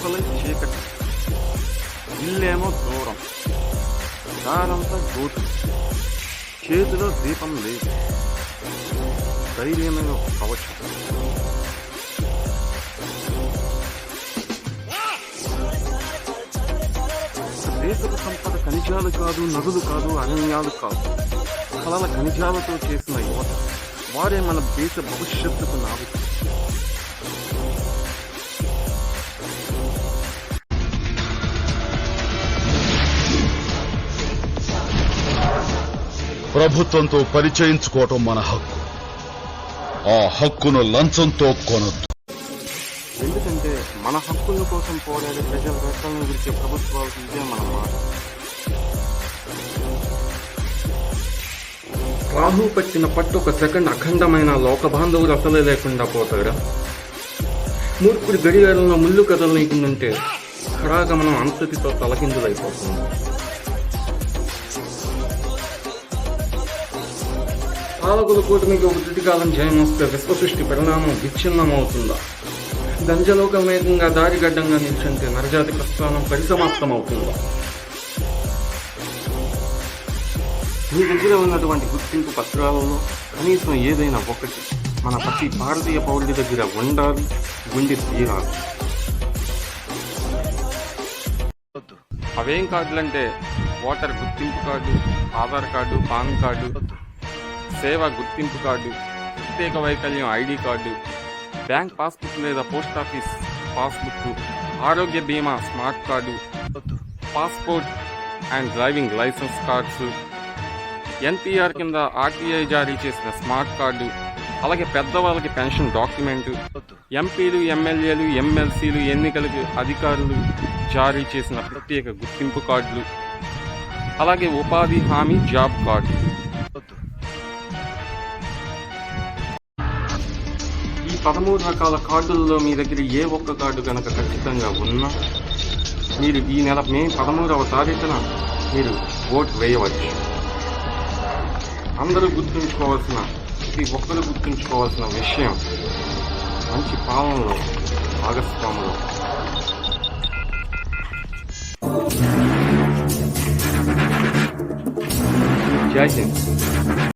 అసలే చీకటి, ఇల్లేమో దూరం, దారంతా గోతు, చేతిలో దీపం లేదు, ధైర్యమైన ఒక కవచం. దేశపు సంపద ఖనిజాలు కాదు, నదులు కాదు, అరణ్యాలు కాదు, కలల ఖనిజాలతో చేసిన యువత. వారే మన దేశ భవిష్యత్తుకు నావికులు. ప్రభుత్వంతో పరిచయించుకోవటం మన హక్కు. ఆ హక్కును లంచంతో కొనొద్దు. ఎందుకంటే మన హక్కుల కోసం పోరాడే ప్రజల రక్షణను గురించే ప్రభుత్వాలకు ఇదే మన మాట. రాహు పట్టిన పట్టు ఒక సెకండ్ అఖండమైన లోక బాంధవులు అసలే లేకుండా పోతారా? మూర్ఖుడి గడియారంలో ముళ్ళు కథలు నీకుందంటే ఖడాగమనం అంతటితో తలకిందులైపోతుంది. పాలకుల కూటమికి ఒక తుదికాలం జయం వస్తే విశ్వసృష్టి పరిణామం విచ్ఛిన్నమవుతుందా? గంజలోకమేకంగా దారిగడ్డంగా నిల్చుంటే నరజాతి ప్రస్థానం పరిసమాప్తమవుతుందా? మీ దగ్గర ఉన్నటువంటి గుర్తింపు పత్రాలలో కనీసం ఏదైనా ఒకటి మన ప్రతి భారతీయ పౌరుడి దగ్గర ఉండాలి, ఉండి తీరాలి. అవేం కార్డులంటే ఓటర్ గుర్తింపు card, Aadhaar card, PAN card, సేవా గుర్తింపు కార్డు, ప్రత్యేక వైకల్యం ఐడి కార్డు, బ్యాంక్ పాస్బుక్ లేదా పోస్ట్ ఆఫీస్ పాస్బుక్, ఆరోగ్య బీమా smart card, passport and driving licence cards, NPR కింద ఆర్టీఐ జారీ చేసిన స్మార్ట్ కార్డు, అలాగే పెద్దవాళ్ళకి పెన్షన్ డాక్యుమెంటు, ఎంపీలు, ఎమ్మెల్యేలు, ఎమ్మెల్సీలు, ఎన్నికలకు అధికారులు జారీ చేసిన ప్రత్యేక గుర్తింపు కార్డులు, అలాగే ఉపాధి హామీ జాబ్ కార్డు. ఈ 13 రకాల కార్డుల్లో మీ దగ్గర ఏ ఒక్క కార్డు కనుక ఖచ్చితంగా ఉన్నా మీరు ఈ నెల మే 13వ తారీఖున మీరు ఓటు వేయవచ్చు. అందరూ గుర్తుంచుకోవాల్సిన, ప్రతి ఒక్కరు గుర్తుంచుకోవాల్సిన విషయం, మంచి పాలనలో భాగస్వాములు. జై హింద్.